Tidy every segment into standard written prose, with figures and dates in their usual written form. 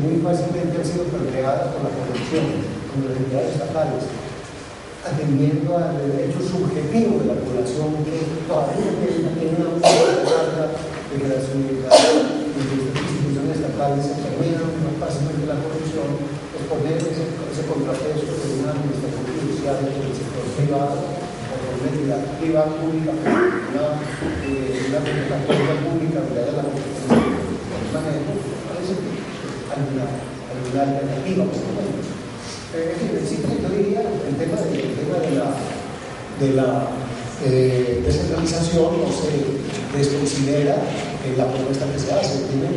muy fácilmente han sido permeadas por la corrupción, con las entidades estatales, atendiendo al derecho subjetivo de la población que todavía tiene una carga de que las instituciones estatales se permean más fácilmente la corrupción, es poner ese contrapeso de una administración judicial del sector privado, o por una entidad privada pública, una convocatoria pública que haya la competencia de manejo, parece que hay una alternativa por lo menos. Sí, yo diría el tema de la descentralización no se desconsidera en la propuesta que se hace, se tiene en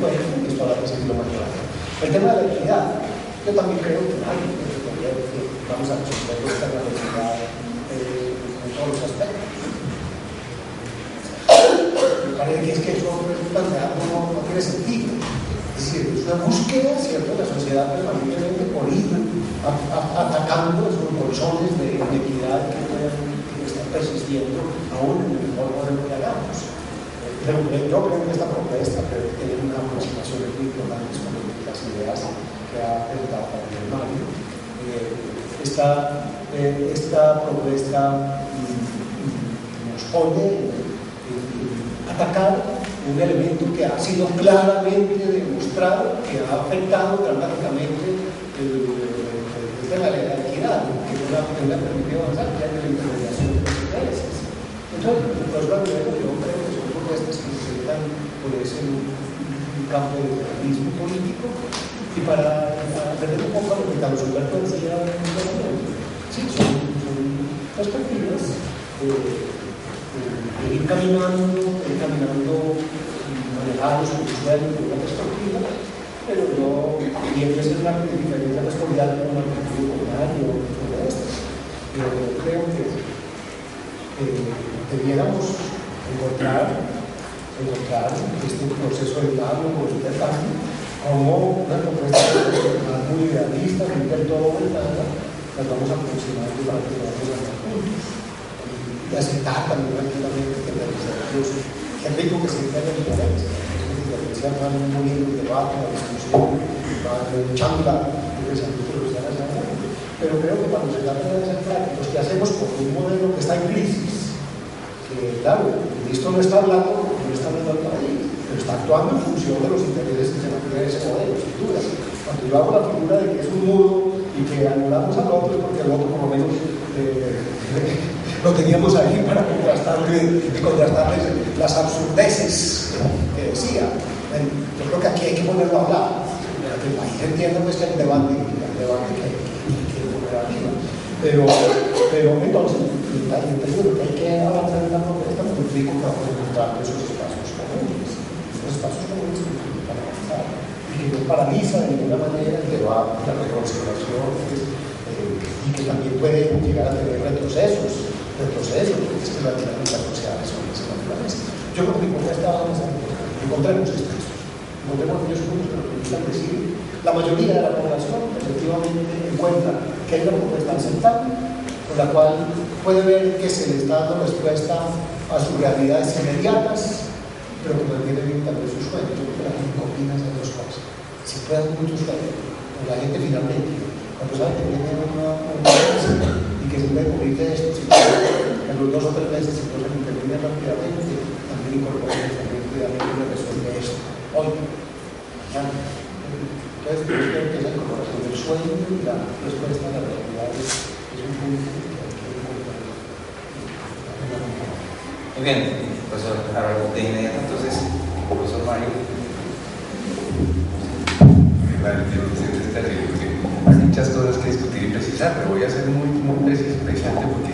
cuenta y esto habrá que seguirlo mejorando. El tema de la equidad, yo también creo que vamos a resolver esta necesidad en todos los aspectos. Me parece que es que eso no tiene sentido. Es decir, es una búsqueda, ¿cierto?, de la sociedad permanentemente por ir atacando esos bolsones de inequidad que pueden estar persistiendo aún en el mejor modelo que hagamos. Yo creo que esta propuesta tiene una aproximación muy importante con las ideas que ha presentado también Mario. Esta propuesta nos pone atacar un elemento que ha sido claramente demostrado que ha afectado dramáticamente el tema de la equidad, que no ha permitido avanzar, ya en la implementación de los intereses. Entonces, yo creo que son propuestas que se dan por ese campo de federalismo político y para aprender un poco a lo que Carlos Humberto decía en un momento. Sí, son perspectivas de ir caminando manejados por el suelo por una perspectiva, pero no tiene que ser una diferencia responsable con un artículo comunitario o todo esto. Pero yo creo que debiéramos encontrar este proceso de diálogo, de intercambio, como una propuesta muy idealista, muy perturbadora, las vamos a aproximar para que podamos hablar juntos. Y aceptar también tranquilamente que la desarrollo es rico que se entienda la diferencia. Las diferencias van muriendo el debate, la discusión, van echando la pensamiento de los que están hablando. Pero creo que cuando se trata de ser prácticos, que hacemos por un modelo que está en crisis, que claro, el ministro no está hablando al país, pero está actuando en función de los intereses que se mantienen en ese modelo, sin duda. Cuando yo hago la figura de que es un mudo y que anulamos al otro, es porque el otro por lo menos lo teníamos ahí para contrastarles las absurdeces que decía. Yo creo que aquí hay que ponerlo a hablar, para que el país entienda pues, que hay un debate que poner arriba. Pero entonces, entendiendo que hay que avanzar en la propuesta, me implico que vamos a encontrar esos espacios comunes para avanzar, y que no paraliza de ninguna manera el debate, las reconsideraciones, y que también puede llegar a tener retrocesos, porque es que las dinámicas sociales son esa naturaleza. Yo creo que mi propuesta va a avanzar, encontremos esto, encontremos aquellos puntos que nos permitan decir, la mayoría de la población efectivamente encuentra que hay una propuesta aceptable, con la cual puede ver que se le está dando respuesta a sus realidades inmediatas, pero que mantiene bien también sus sueños. Yo creo que la gente opina esas dos cosas. Si puede haber muchos sueños, la gente finalmente, cuando sabe que tiene una y que se puede cubrir de esto, si en los 2 o 3 meses se puede intervenir rápidamente, también incorpora rápidamente una resuelve esto. Hoy, mañana. Entonces, yo creo que esa incorporación del sueño y la respuesta a la realidad es un punto que hay que incorporar. Muy bien, profesor, de inmediato entonces, profesor Mario. Es terrible, porque hay muchas cosas que discutir y precisar, pero voy a ser muy preciso porque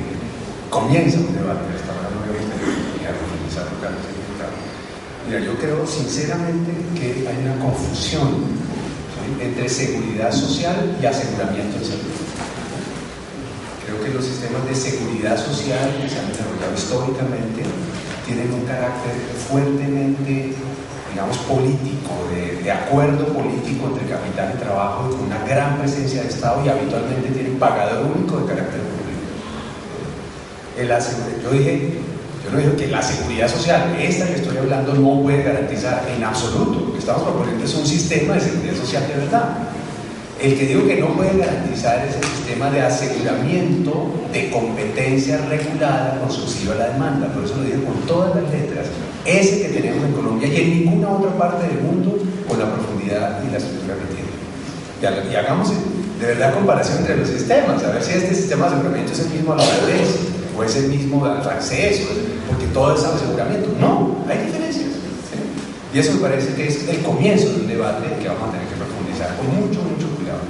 comienza un debate. Hasta ahora no habíamos tenido oportunidad de profundizar lo que han significado. Mira, yo creo sinceramente que hay una confusión entre seguridad social y aseguramiento de salud. Creo que los sistemas de seguridad social que se han desarrollado históricamente tienen un carácter fuertemente, digamos, político, de acuerdo político entre capital y trabajo, con una gran presencia de Estado y habitualmente tienen pagador único de carácter público. Yo Bueno, dijo que la seguridad social, esta que estoy hablando, no puede garantizar en absoluto. Lo que estamos proponiendo es un sistema de seguridad social de verdad. El que digo que no puede garantizar es el sistema de aseguramiento de competencia regulada con subsidio a la demanda. Por eso lo digo con todas las letras. Ese que tenemos en Colombia y en ninguna otra parte del mundo con la profundidad y la estructura que tiene. Y hagamos de verdad comparación entre los sistemas, a ver si este sistema de aseguramiento es el mismo holandés o es el mismo francés, porque todo es aseguramiento. No, hay diferencias. ¿Sí? Y eso me parece que es el comienzo de un debate que vamos a tener que profundizar con mucho cuidado.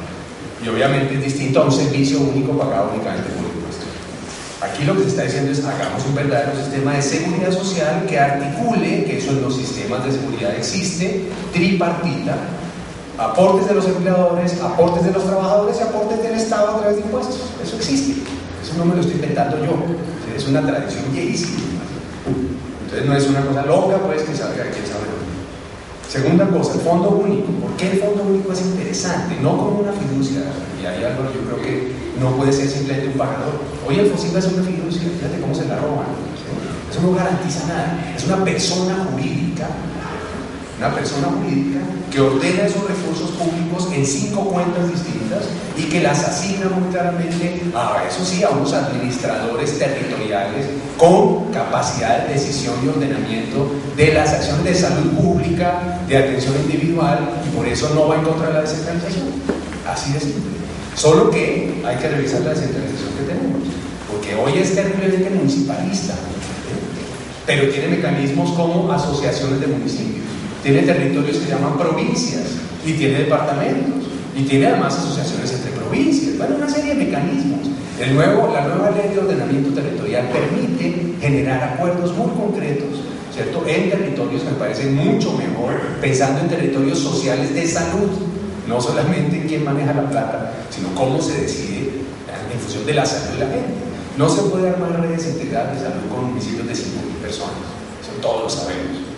Y obviamente es distinto a un servicio único pagado únicamente por impuestos. Aquí lo que se está diciendo es hagamos un verdadero sistema de seguridad social que articule, que eso en los sistemas de seguridad existe, tripartita, aportes de los empleadores, aportes de los trabajadores y aportes del Estado a través de impuestos. Eso existe. Eso no me lo estoy inventando yo. Es una tradición viejísima. Entonces no es una cosa loca, pues, que salga de quién sabe dónde. Segunda cosa, el fondo único. ¿Por qué el fondo único es interesante? No como una fiducia. Y hay algo, yo creo que no puede ser simplemente un pagador. Hoy el FOSIVA es una fiducia, fíjate cómo se la roban. ¿Sí? Eso no garantiza nada. Es una persona jurídica que ordena esos recursos públicos en 5 cuentas distintas y que las asigna muy claramente eso sí, a unos administradores territoriales con capacidad de decisión y ordenamiento de las acciones de salud pública, de atención individual, y por eso no va en contra de la descentralización. Así de simple. Solo que hay que revisar la descentralización que tenemos, porque hoy es terriblemente municipalista, pero tiene mecanismos como asociaciones de municipios. Tiene territorios que se llaman provincias y tiene departamentos y tiene además asociaciones entre provincias. Bueno, una serie de mecanismos. La nueva ley de ordenamiento territorial permite generar acuerdos muy concretos, ¿cierto?, en territorios que me parecen mucho mejor, pensando en territorios sociales de salud, no solamente en quién maneja la plata, sino cómo se decide en función de la salud de la gente. No se puede armar redes integradas de salud con municipios de 5.000 personas, eso todos lo sabemos.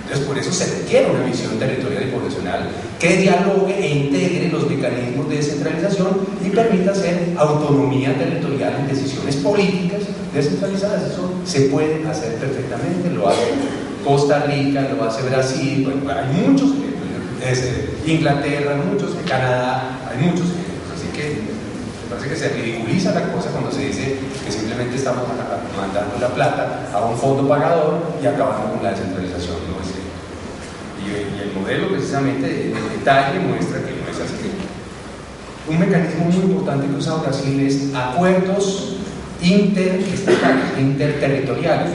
Entonces, por eso se requiere una visión territorial y poblacional que dialogue e integre los mecanismos de descentralización y permita hacer autonomía territorial en decisiones políticas descentralizadas. Eso se puede hacer perfectamente, lo hace Costa Rica, lo hace Brasil, bueno, hay muchos ejemplos, Inglaterra, muchos, Canadá, hay muchos ejemplos. Así que me parece que se ridiculiza la cosa cuando se dice que simplemente estamos mandando la plata a un fondo pagador y acabando con la descentralización. No es cierto. Y el modelo precisamente en detalle muestra que no es así. Un mecanismo muy importante que usa Brasil es acuerdos interterritoriales,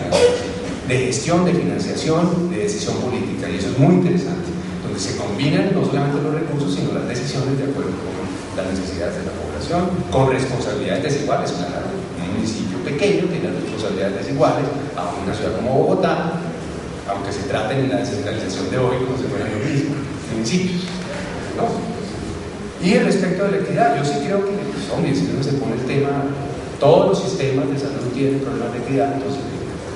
de gestión, de financiación, de decisión política, y eso es muy interesante, donde se combinan no solamente los recursos, sino las decisiones de acuerdo con las necesidades de la población, con responsabilidades desiguales. Claro, un municipio pequeño tiene responsabilidades desiguales a una ciudad como Bogotá, aunque se traten en la descentralización de hoy como si fueran los mismos municipios, ¿no? Y respecto de la equidad, yo sí creo que, pues, hombre, si uno se pone el tema, todos los sistemas de salud tienen problemas de equidad, entonces,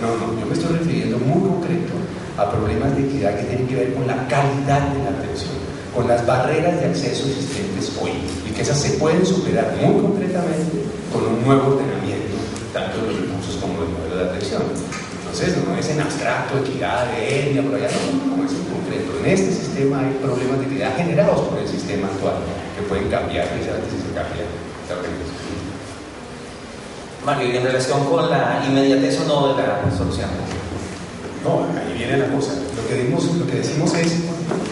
no, yo me estoy refiriendo muy concreto a problemas de equidad que tienen que ver con la calidad de la atención, con las barreras de acceso existentes hoy, y que esas se pueden superar muy concretamente con un nuevo ordenamiento, tanto de los recursos como del modelo de atención. Entonces, no es en abstracto, equidad de etnia, por allá, no, es en concreto. En este sistema hay problemas de equidad generados por el sistema actual, que pueden cambiar precisamente si se cambia la organización. Mario, ¿y en relación con la inmediatez o no de la solución? No, ahí viene la cosa. Lo que decimos es,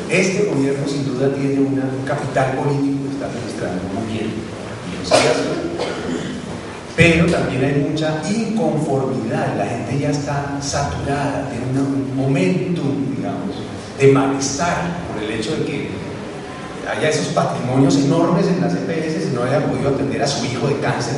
este gobierno sin duda tiene un capital político que está administrando muy bien, y lo sigue haciendo. Pero también hay mucha inconformidad, la gente ya está saturada, tiene un momentum, digamos, de malestar por el hecho de que haya esos patrimonios enormes en las EPS y no hayan podido atender a su hijo de cáncer,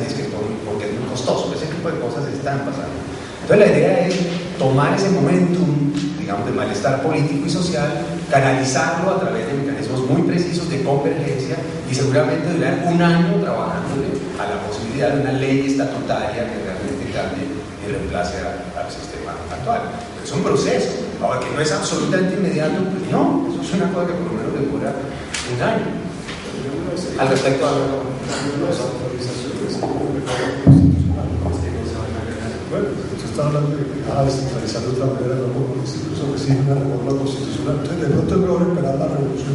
porque es muy costoso. Ese tipo de cosas están pasando. Entonces la idea es tomar ese momentum, digamos, de malestar político y social, canalizarlo a través de mecanismos muy precisos de convergencia y seguramente durar un año trabajando a la posibilidad de una ley estatutaria que realmente cambie y reemplace al sistema actual. Pero es un proceso. Ahora, que no es absolutamente inmediato, pues no, eso es una cosa que por lo menos demora un año. Al respecto a las autorizaciones, bueno, está hablando de descentralizar de otra manera, no como institución que sigue una reforma constitucional. Entonces, de pronto es mejor esperar la revolución.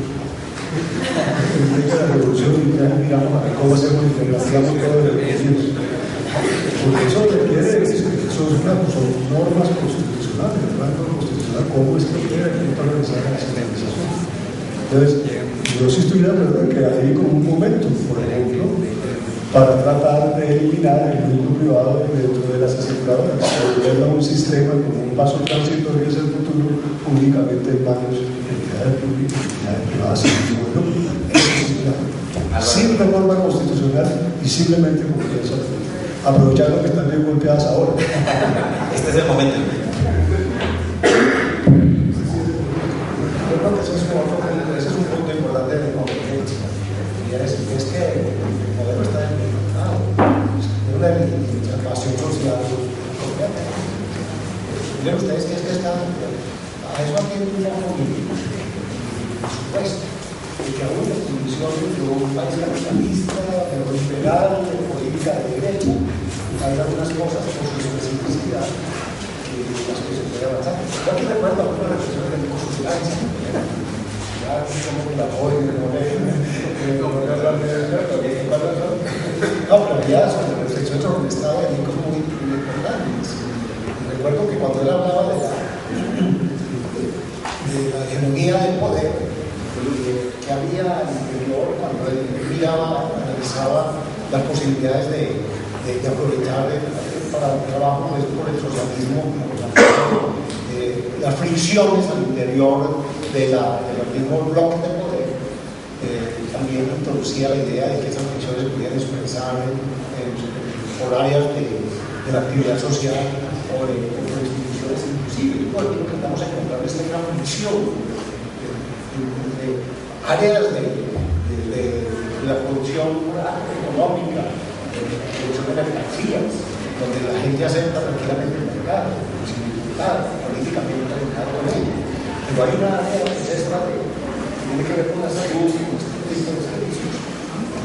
La revolución y ya miramos a ver cómo hacemos integración todo el proceso. Porque eso requiere, son normas constitucionales, el rango constitucional, cómo es que queda que está organizada la centralización. Entonces, yo sí estoy de acuerdo en que hay como un momento, por ejemplo, para tratar de eliminar el mundo privado dentro de las aseguradoras, volverlo a un sistema como un paso transitorio hacia el futuro, únicamente en manos de entidades públicas y entidades privadas, sin reforma constitucional y simplemente como piensa, aprovechando que están bien golpeadas ahora. Este es el momento. Yo creo que ese es un punto importante de competencia. Y es que el modelo está implementado. Es una legitimación social completa. Miren ustedes que es que están. A eso atiende un poco mi supuesto. Y que aún las condiciones de un país capitalista, neoliberal, de política de derecha, hay algunas cosas por su especificidad que las que se puede avanzar. Yo aquí recuerdo algunas reflexiones de mi consultancia. Ya como que la voy de no, pero había reflexiones sobre el estado de Nico muy importantes. Recuerdo que cuando él hablaba de la hegemonía del poder que había al interior, cuando él miraba, analizaba las posibilidades de aprovechar para el trabajo por el socialismo, las fricciones al interior del mismo bloque de poder, también introducía la idea de que esas fricciones se pudieran expresar por áreas de la actividad social o de instituciones inclusive. Yo creo que estamos encontrando esta gran fricción entre áreas de la producción económica, de la producción de mercancías, donde la gente acepta tranquilamente el mercado, sin dificultad, políticamente conectado con ello. Pero hay una área que es esta que tiene que ver con la salud y con este tipo de servicios.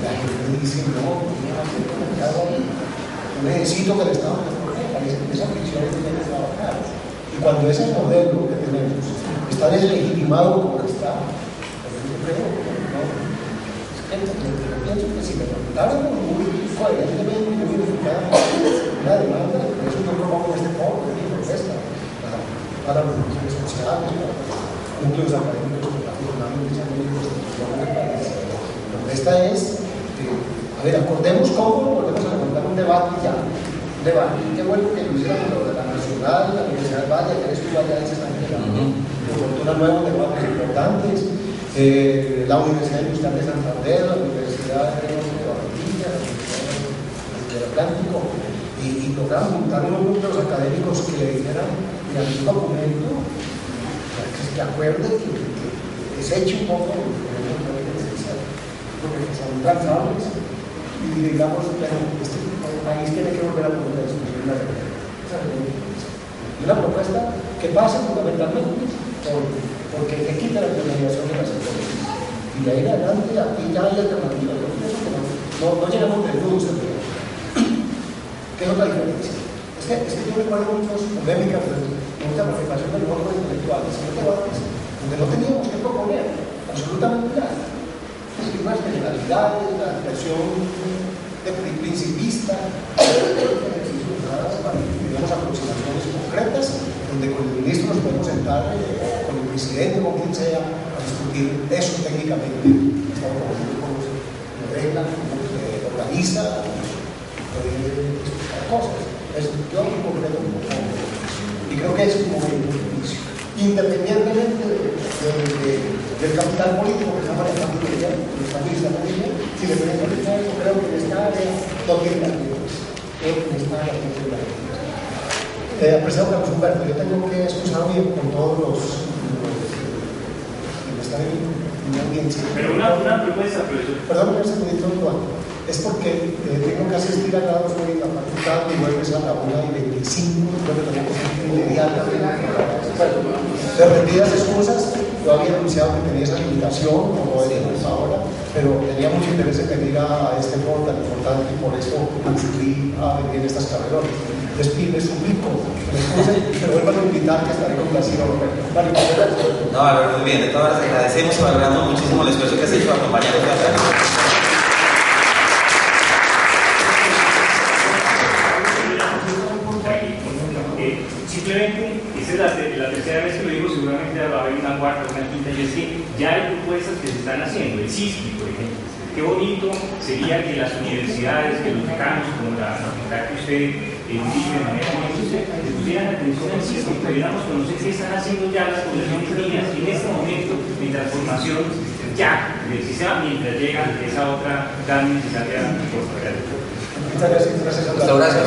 La gente dice, no acepto el mercado ahí. Yo necesito que el Estado me proteja, esa fricción tiene que trabajar. Y cuando ese modelo que tenemos está deslegitimado como está, yo creo, ¿no? Yo pienso que si me preguntaran muy coherentemente, muy unificadamente una demanda, por eso yo propongo este foro de protesta para los organizaciones sociales, para los núcleos académicos que afortunadamente se han venido instituciones del país. La protesta es, a ver, acordemos cómo volvemos a levantar un debate ya. Un debate. Qué bueno que lo hicieran los de la Nacional, la Universidad del Valle, que estuvo allá y se están generando por fortuna nuevos debates importantes. La Universidad Industrial de Santander, la Universidad de Barranquilla, la Universidad del Atlántico, y logramos juntar unos núcleos académicos que le dijeran en algún documento que se acuerde que deseche un poco porque son incansables y digamos, pero este país tiene que volver a poner a discutir una propuesta que pasa fundamentalmente porque le quita la intermediación de las empresas. Y de ahí en adelante, aquí ya hay alternativas. Yo pienso que no llegamos del todo seguro. ¿Qué es otra diferencia? Es que yo recuerdo muchas polémicas de mucha participación de los grupos intelectuales, donde no teníamos que proponer absolutamente nada. Es decir, unas generalidades, la expresión principista, digamos, aproximaciones concretas, donde con el ministro nos podemos sentar, con el presidente, con quien sea, a discutir eso técnicamente. Estamos conociendo cómo se regla, cómo se organiza, cosas. Yo en concreto y creo que es como el inicio. Independientemente del capital político que está manejando el día, que está utilizando el día, independientemente de eso, creo que en esta área no tiene garantías. Creo que en esta área no tiene garantías. Apreciado Carlos Humberto, yo tengo que excusarme con todos los que están en mi audiencia. Pero una propuesta, profesor. Perdón, un segundito, Juan. Es porque tengo que asistir a grados de la facultad y vuelves a la 1:25, creo que tenemos que inmediatamente. De repetidas excusas, yo había anunciado que tenía esa limitación, como decimos ahora, pero tenía mucho interés en venir a este foro tan importante y por eso accedí a venir en estas carreras. les suplico que me excusen y me vuelvan a invitar, que estaré complacido. Vale, no, Álvaro, muy bien. De todas maneras, agradecemos y valoramos muchísimo el esfuerzo que has hecho acompañarnos a la simplemente, esa es la tercera vez que lo digo, seguramente va a haber una cuarta, una quinta, y es que ya hay propuestas que se están haciendo. El CISPI, por ejemplo. Qué bonito sería que las universidades, que los decanos, como la facultad que usted dirige de manera muy le pusieran atención al CISPI, y pudiéramos conocer qué están haciendo ya las poblaciones niñas en este momento de transformación ya del sistema, mientras llega esa otra tan necesaria reforma. muchas gracias. Muchas gracias.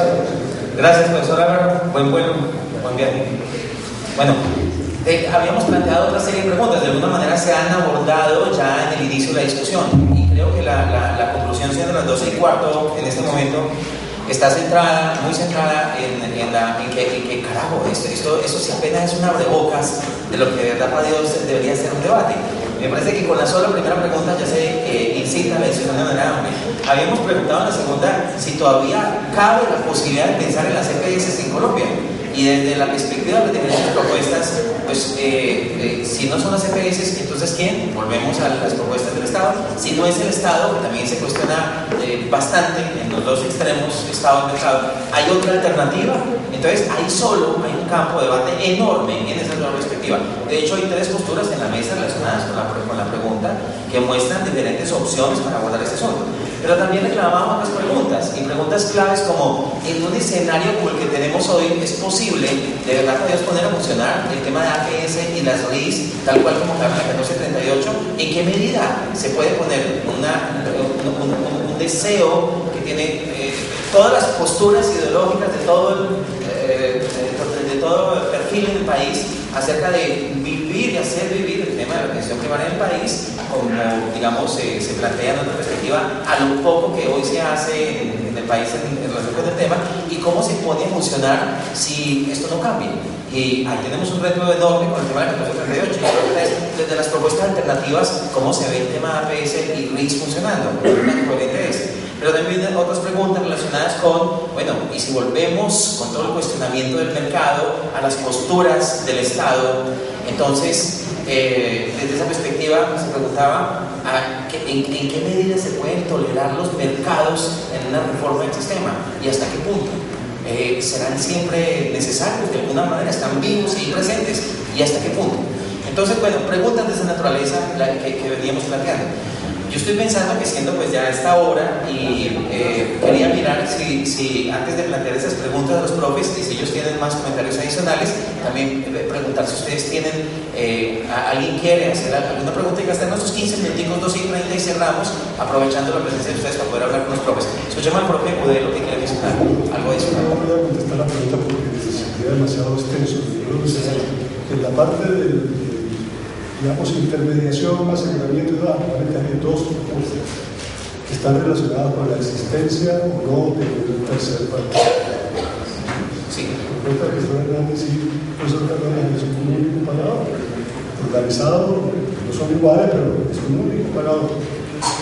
Gracias, profesor Álvaro. Buen vuelo, buen viaje. Bueno, habíamos planteado otra serie de preguntas. De alguna manera se han abordado ya en el inicio de la discusión. Y creo que la conclusión, siendo las 12:15 en este momento, está centrada, muy centrada en que carajo, esto si apenas es un abrebocas de lo que de verdad para Dios debería ser un debate. Me parece que con la sola primera pregunta ya se incita a la discusión de manera amplia. Habíamos preguntado en la segunda si todavía cabe la posibilidad de pensar en las EPS en Colombia. Y desde la perspectiva de diferentes propuestas, pues si no son las EPS, entonces ¿quién? Volvemos a las propuestas del Estado. Si no es el Estado, que también se cuestiona bastante en los dos extremos, Estado y mercado, ¿hay otra alternativa? Entonces hay un campo de debate enorme en esa nueva perspectiva. De hecho, hay tres posturas en la mesa relacionadas con la pregunta que muestran diferentes opciones para abordar este asunto. Pero también reclamábamos las preguntas, y preguntas claves como: en un escenario como el que tenemos hoy, ¿es posible de verdad podemos poner a funcionar el tema de APS y las RIS tal cual como quedaron en la 1438? ¿En qué medida se puede poner un deseo que tiene todas las posturas ideológicas de todo el perfil en el país acerca de vivir y hacer vivir el tema de la atención primaria en el país, como digamos se plantea en otra perspectiva, a lo poco que hoy se hace en el país en relación con el tema, y cómo se pone a funcionar si esto no cambia? Y ahí tenemos un reto enorme con el tema de la 1438. Desde las propuestas alternativas, ¿cómo se ve el tema de APS y RIS funcionando? ¿Qué coherente es? Pero también hay otras preguntas relacionadas con, bueno, y si volvemos con todo el cuestionamiento del mercado a las posturas del Estado, entonces, desde esa perspectiva se preguntaba en qué medida se pueden tolerar los mercados en una reforma del sistema y hasta qué punto. ¿Serán siempre necesarios? De alguna manera están vivos y presentes, y hasta qué punto. Entonces, bueno, preguntas de esa naturaleza que veníamos planteando. Yo estoy pensando que siendo pues ya esta hora, y quería mirar si antes de plantear esas preguntas a los profes, y si ellos tienen más comentarios adicionales, también preguntar si ustedes tienen, alguien quiere hacer alguna pregunta, y gastar nuestros 15 minutos, 2:30, y cerramos, aprovechando la presencia de ustedes para poder hablar con los profes. Escuchemos al profe Udelo que quiere mencionar algo adicional. No voy a contestar la pregunta porque sería demasiado extenso. En la parte de digamos, intermediación, aseguramiento y realmente hay dos propuestas que están relacionadas con la existencia o no de un tercer partido. Sí. La propuesta que Profesor Hernández y Profesor Cardona es un único pagador, organizado, no son iguales, pero es un único pagador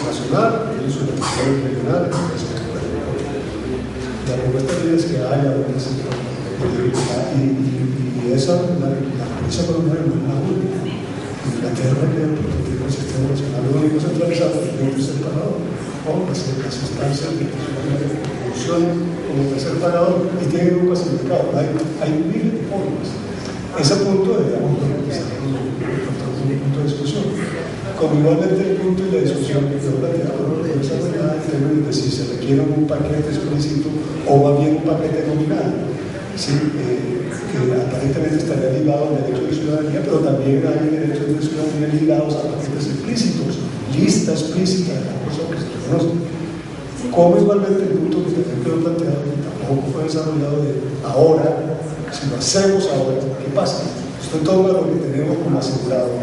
nacional, tiene sus instituciones regionales. La propuesta es que haya un sector, y esa, la premisa colombiana no es la única. Inglaterra, que tiene un sistema nacional único centralizado, tiene un tercer pagador, o las instancias de funcionan como tercer pagador y tienen un clasificado. Hay miles de formas. Ese punto, digamos, es un punto de discusión. Como igualmente el punto de la discusión que yo planteaba, desarrollada en términos de si se requiere un paquete explícito o más bien un paquete nominal. Sí, que aparentemente estaría ligado al derecho de ciudadanía, pero también hay derechos de ciudadanía ligados a paquetes explícitos, lista explícita de las personas que se reconocen. Como igualmente el punto que también quedó planteado, que tampoco fue desarrollado de ahora, si lo hacemos ahora, ¿qué pasa? Esto toma lo que tenemos como asegurado,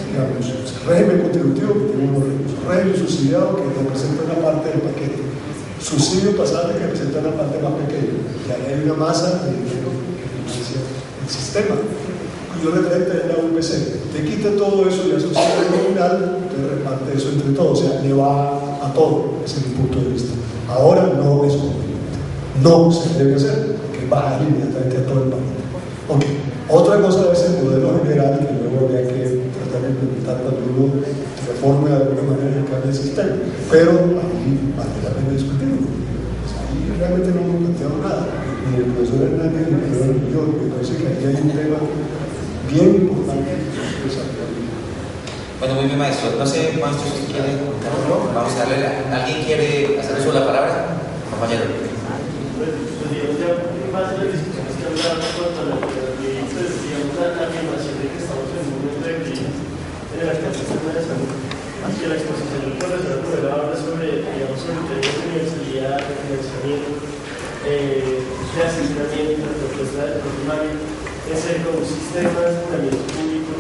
digamos, régimen contributivo que tenemos, régimen subsidiado que representa una parte del paquete, subsidio pasado que representa una parte más pequeña, y ahí hay una masa de dinero el sistema, cuyo referente es la UPC. Te quita todo eso y el subsidio nominal, te reparte eso entre todos, o sea, le va a todo, ese es mi punto de vista. Ahora no es conveniente, no se debe hacer, porque bajar inmediatamente a todo el país. Okay. Otra cosa es el modelo general que luego habría que tratar de implementar cuando uno reforme de alguna manera el cambio del sistema, pero ahí vale la pena discutirlo. Pues ahí realmente no hemos planteado nada, ni el profesor Hernández ni el profesor yo, me parece que ahí hay un tema bien importante que desarrollar. Bueno, muy bien, maestro. No sé, maestro, si quiere comentar algo. Vamos a darle ¿Alguien quiere hacer uso de la palabra? Compañero. Pues digamos, ya en base a las discusiones que hablaban en cuanto a la literatura, pues digamos la afirmación de que estamos en un momento de crisis en el alcance de salud, y que la exposición del profesor Rivera habla sobre, digamos, sobre términos de universalidad, de financiamiento, de asesoramiento, de propuesta de primaria, es un sistema de aseguramiento público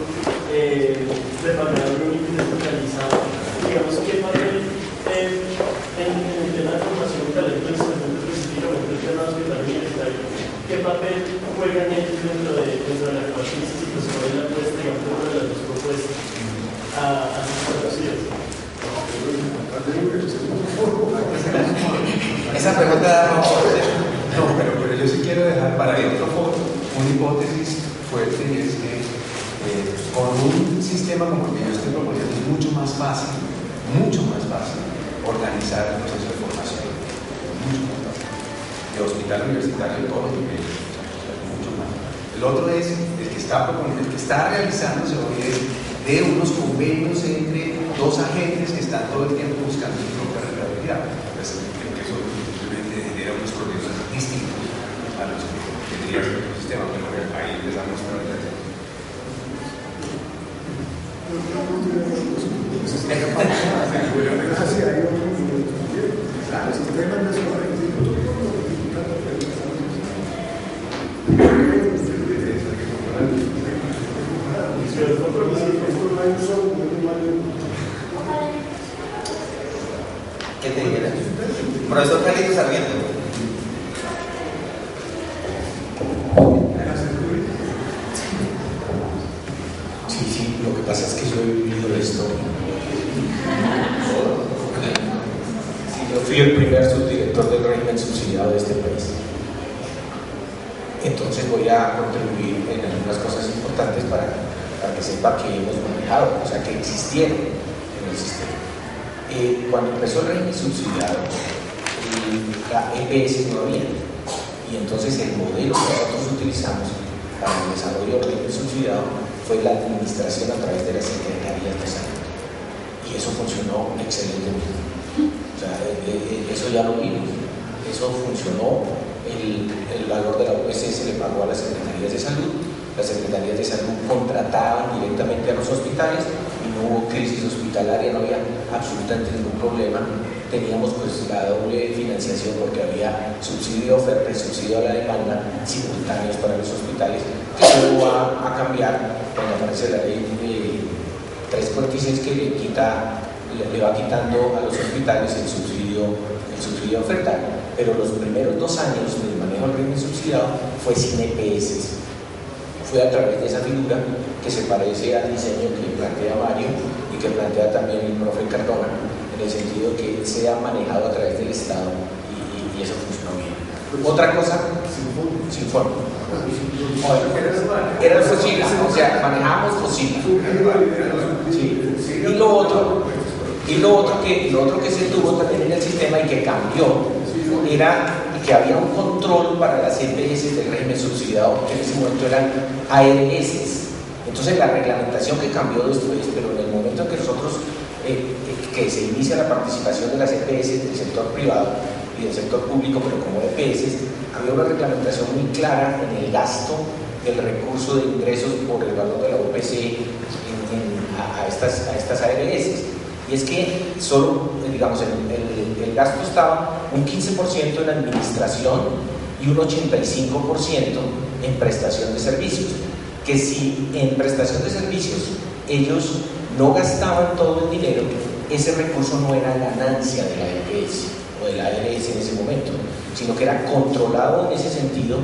preparado único y descentralizado. Digamos, ¿qué papel en el tema de formación y talento, específicamente el tema de hospital universitario, qué papel juegan ellos dentro de la actual crisis y pues cuál es la apuesta, digamos, de una de las dos propuestas a sus conocidos? Esa pregunta no, pero yo sí quiero dejar para otro foro una hipótesis fuerte, y es que con un sistema como el que yo estoy proponiendo es mucho más fácil organizar el proceso de formación, mucho más fácil, de hospital universitario de todos los niveles, mucho más. El otro es el que está realizándose hoy es de unos convenios entre dos agentes que están todo el tiempo buscando su propia rentabilidad. Pues, creo que eso simplemente genera unos problemas distintos a los que tendría el sistema, pero ahí les damos una relación. ¿Qué te dijera? Profesor Carlitos Sarmiento. Sí, lo que pasa es que yo he vivido la historia. Sí, yo fui el primer subdirector del régimen subsidiado de este país. Entonces voy a contribuir en algunas cosas importantes para que sepa que hemos manejado, o sea, que existieron en el sistema. Cuando empezó el régimen subsidiado, la EPS no había. Y entonces el modelo que nosotros utilizamos para el desarrollo del régimen subsidiado fue la administración a través de las secretarías de salud. Y eso funcionó excelentemente. O sea, eso ya lo vimos. Eso funcionó. El valor de la UPC se le pagó a las secretarías de salud. Las secretarías de salud contrataban directamente a los hospitales y no hubo crisis hospitalaria, no había absolutamente ningún problema. Teníamos pues la doble financiación porque había subsidio de oferta y subsidio a la demanda simultáneos para los hospitales, que luego va a cambiar cuando aparece la ley de 346 que le va quitando a los hospitales el subsidio de oferta. Pero los primeros 2 años del manejo del régimen subsidiado fue sin EPS. Fue a través de esa figura que se parece al diseño que plantea Mario y que plantea también el profe Cardona, en el sentido que sea manejado a través del Estado y eso funcionó bien. Otra cosa, sin fondo. Era fosila, o sea, manejamos fosila. Sí. Y lo otro que se tuvo también en el sistema y que cambió era que había un control para las EPS del régimen subsidiado, que en ese momento eran ARS. Entonces la reglamentación que cambió después, pero en el momento en que nosotros, que se inicia la participación de las EPS del sector privado y del sector público, pero como EPS, había una reglamentación muy clara en el gasto del recurso de ingresos por el valor de la UPC a estas ARS. Y es que solo, digamos, el gasto estaba un 15% en administración y un 85% en prestación de servicios. Que si en prestación de servicios ellos no gastaban todo el dinero, ese recurso no era ganancia de la EPS o de la ARS en ese momento, sino que era controlado en ese sentido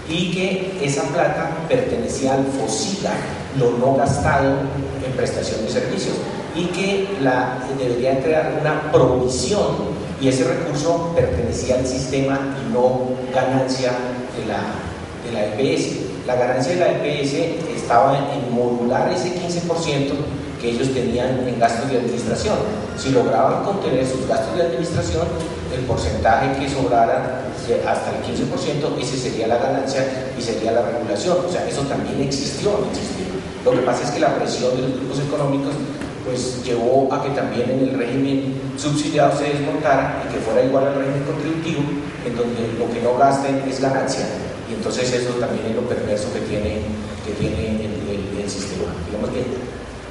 y que esa plata pertenecía al FOSIGA, lo no gastado en prestación de servicios, y que debería crear una provisión y ese recurso pertenecía al sistema y no ganancia de la EPS. La ganancia de la EPS estaba en modular ese 15% que ellos tenían en gastos de administración. Si lograban contener sus gastos de administración, el porcentaje que sobrara hasta el 15%, ese sería la ganancia y sería la regulación. O sea, eso también existió. Lo que pasa es que la presión de los grupos económicos pues llevó a que también en el régimen subsidiado se desmontara y que fuera igual al régimen contributivo, en donde lo que no gasten es ganancia. Y entonces eso también es lo perverso que tiene el sistema. Digamos que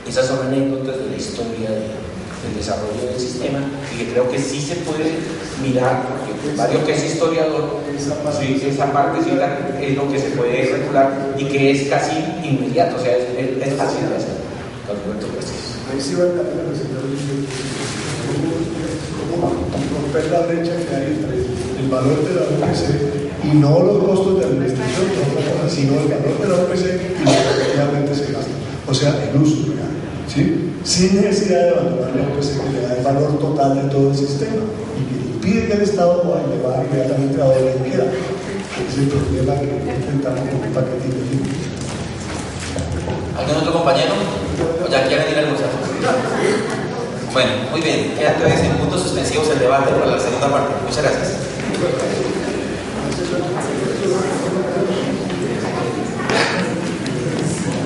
esas son anécdotas de la historia del desarrollo del sistema y que creo que sí se puede mirar, porque Mario, que es historiador, sí, esa parte sí es lo que se puede regular y que es casi inmediato, o sea, es fácil de hacer. Ahí sí va a presentar cómo romper la brecha que hay entre el valor de la OPC y no los costos de administración, sino el valor de la OPC y lo que efectivamente se gasta. O sea, el uso real, ¿sí? Sin necesidad de abandonar la OPC que le da el valor total de todo el sistema y que impide que el Estado pueda elevar inmediatamente a donde quiera. Es el problema que enfrentamos con un paquetito. ¿Algún otro compañero? ¿O ya quieren ir a almorzar? Bueno, muy bien. Queda entonces en puntos suspensivos el debate para la segunda parte. Muchas gracias.